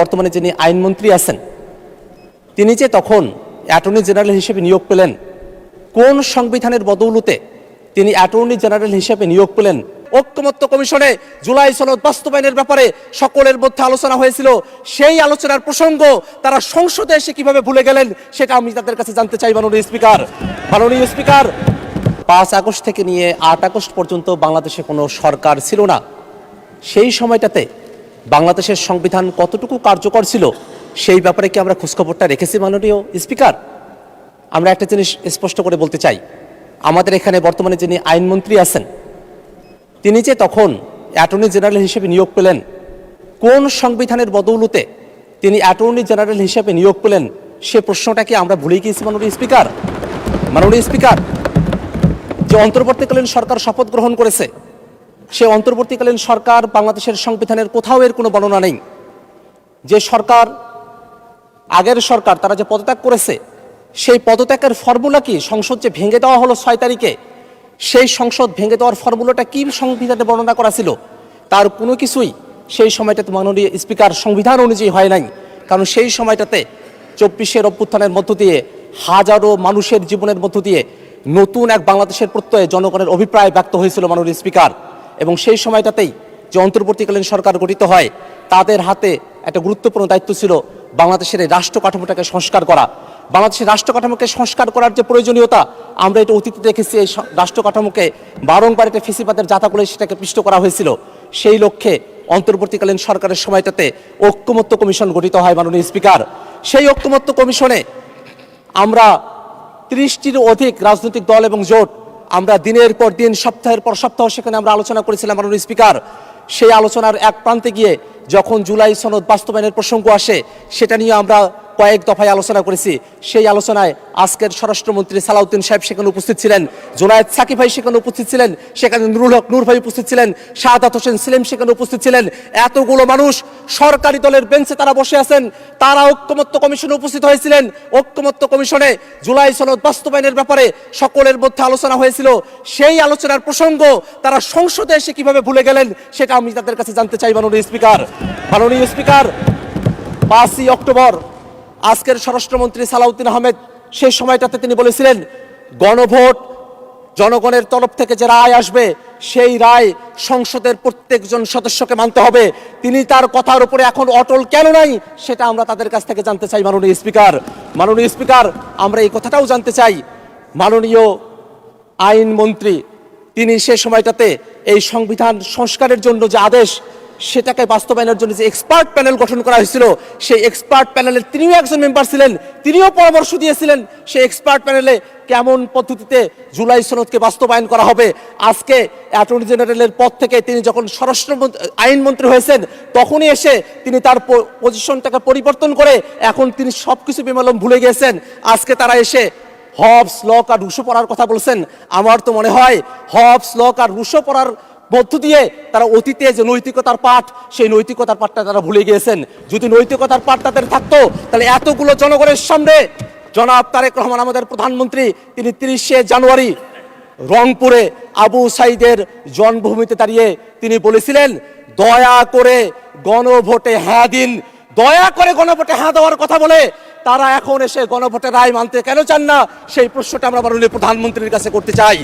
বর্তমানে যিনি আইনমন্ত্রী আছেন তিনি যে তখন অ্যাটর্নি জেনারেল হিসেবে নিয়োগ পেলেন, কোন সংবিধানের বদৌলতে তিনি অ্যাটর্নি জেনারেল হিসেবে নিয়োগ পেলেন? ঐকমত্য কমিশনে জুলাই সনদ বাস্তবায়নের ব্যাপারে সকলের মধ্যে আলোচনা হয়েছিল, সেই আলোচনার প্রসঙ্গ তারা সংসদে এসে কিভাবে ভুলে গেলেন সেটা আমি তাদের কাছে জানতে চাই। মাননীয় স্পিকার, 5 আগস্ট থেকে নিয়ে 8 আগস্ট পর্যন্ত বাংলাদেশে কোনো সরকার ছিল না। সেই সময়টাতে বাংলাদেশের সংবিধান কতটুকু কার্যকর ছিল সেই ব্যাপারে কি আমরা খোঁজখবরটা রেখেছি? মাননীয় স্পিকার, আমরা একটা জিনিস স্পষ্ট করে বলতে চাই, আমাদের এখানে বর্তমানে যিনি আইনমন্ত্রী আছেন তিনি যে তখন অ্যাটর্নি জেনারেল হিসেবে নিয়োগ পেলেন, কোন সংবিধানের বদৌলতে তিনি অ্যাটর্নি জেনারেল হিসেবে নিয়োগ পেলেন সে প্রশ্নটাকে আমরা ভুলে গিয়েছি। মাননীয় স্পিকার, যে অন্তর্বর্তীকালীন সরকার শপথ গ্রহণ করেছে, সে অন্তর্বর্তীকালীন সরকার বাংলাদেশের সংবিধানের কোথাও এর কোনো বর্ণনা নেই। যে সরকার, আগের সরকার, তারা যে পদত্যাগ করেছে সেই পদত্যাগের ফর্মুলা কি? সংসদ যে ভেঙে দেওয়া হলো 6 তারিখে, সেই সংসদ ভেঙে দেওয়ার ফর্মুলাটা কি সংবিধানে বর্ণনা করা ছিল? তার কোনো কিছুই সেই সময়টাতে মাননীয় স্পিকার সংবিধান অনুযায়ী হয় নাই। কারণ সেই সময়টাতে 24-এর অভ্যুত্থানের মধ্য দিয়ে হাজারো মানুষের জীবনের মধ্য দিয়ে নতুন এক বাংলাদেশের প্রত্যয়ে জনগণের অভিপ্রায় ব্যক্ত হয়েছিল মাননীয় স্পিকার। এবং সেই সময়টাতেই যে অন্তর্বর্তীকালীন সরকার গঠিত হয় তাদের হাতে একটা গুরুত্বপূর্ণ দায়িত্ব ছিল বাংলাদেশের এই রাষ্ট্র কাঠামোটাকে সংস্কার করা। বাংলাদেশের রাষ্ট্র কাঠামোকে সংস্কার করার যে প্রয়োজনীয়তা আমরা এটা অতীতে দেখেছি, এই রাষ্ট্র কাঠামোকে বারংবার একটা ফেসিবাদের জাতা করে সেটাকে পিষ্ট করা হয়েছিল। সেই লক্ষ্যে অন্তর্বর্তীকালীন সরকারের সময়টাতে ঐকমত্য কমিশন গঠিত হয় মাননীয় স্পিকার। সেই ঐকমত্য কমিশনে আমরা 30টির অধিক রাজনৈতিক দল এবং জোট আমরা দিনের পর দিন, সপ্তাহের পর সপ্তাহ সেখানে আমরা আলোচনা করেছিলাম মাননীয় স্পিকার। সেই আলোচনার এক প্রান্তে গিয়ে যখন জুলাই সনদ বাস্তবায়নের প্রসঙ্গ আসে সেটা নিয়ে আমরা কয়েক দফায় আলোচনা করেছি। সেই আলোচনায় আজকের স্বরাষ্ট্রমন্ত্রী সালাউদ্দিন সাহেব সেখানে উপস্থিত ছিলেন, জোনায়েদ সাকিব ভাই সেখানে উপস্থিত ছিলেন, সেখানে নুরুল হক নূর ভাই উপস্থিত ছিলেন, শাহাদাত হোসেন সেলিম সেখানে উপস্থিত ছিলেন। এতগুলো মানুষ সরকারি দলের বেঞ্চে তারা বসে আছেন, তারা ঐকমত্য কমিশনে উপস্থিত হয়েছিলেন। ঐকমত্য কমিশনে জুলাই সনদ বাস্তবায়নের ব্যাপারে সকলের মধ্যে আলোচনা হয়েছিল, সেই আলোচনার প্রসঙ্গ তারা সংসদে এসে কিভাবে ভুলে গেলেন সেটা আমি তাদের কাছে জানতে চাই। মাননীয় স্পিকার, 5ই অক্টোবর আজকের স্বরাষ্ট্রমন্ত্রী সালাউদ্দিন আহমেদ সেই সময়টাতে তিনি বলেছিলেন, গণভোট, জনগণের তরফ থেকে যে রায় আসবে সেই রায় সংসদের প্রত্যেকজন সদস্যকে মানতে হবে। তিনি তার কথার উপরে এখন অটল কেন নাই সেটা আমরা তাদের কাছ থেকে জানতে চাই। মাননীয় স্পিকার, আমরা এই কথাটাও জানতে চাই, মাননীয় আইনমন্ত্রী তিনি সে সময়টাতে এই সংবিধান সংস্কারের জন্য যে আদেশ সেটাকে বাস্তবায়নের জন্য যে এক্সপার্ট প্যানেল গঠন করা হয়েছিল, সেই এক্সপার্ট প্যানেলের তিনিও একজন মেম্বার ছিলেন, তিনিও পরামর্শ দিয়েছিলেন সেই এক্সপার্ট প্যানেলে কেমন পদ্ধতিতে জুলাই সনদকে বাস্তবায়ন করা হবে। আজকে অ্যাটর্নি জেনারেলের পদ থেকে তিনি যখন আইনমন্ত্রী হয়েছেন তখনই এসে তিনি তার পজিশনটাকে পরিবর্তন করে এখন তিনি সবকিছু বেমালুম ভুলে গিয়েছেন। আজকে তারা এসে হবস, লক আর রুশো পড়ার কথা বলছেন। আমার তো মনে হয় হবস, লক আর রুশো পড়ার মধ্য দিয়ে তারা অতীতে যে নৈতিকতার পাঠ, সেই নৈতিকতার পাঠটা তারা ভুলে গিয়েছেন। যদি নৈতিকতার পাঠ তাদের থাকতো তাহলে এতগুলো জনগণের সামনে জনাব তারেক রহমান আমাদের প্রধানমন্ত্রী তিনি 30শে জানুয়ারি রংপুরে আবু সাইদের জন্মভূমিতে দাঁড়িয়ে তিনি বলেছিলেন, দয়া করে গণভোটে হ্যাঁ দিন। দয়া করে গণভোটে হ্যাঁ দেওয়ার কথা বলে তারা এখন এসে গণভোটের রায় মানতে কেন চান না সেই প্রশ্নটা আমরা মাননীয় প্রধানমন্ত্রীর কাছে করতে চাই।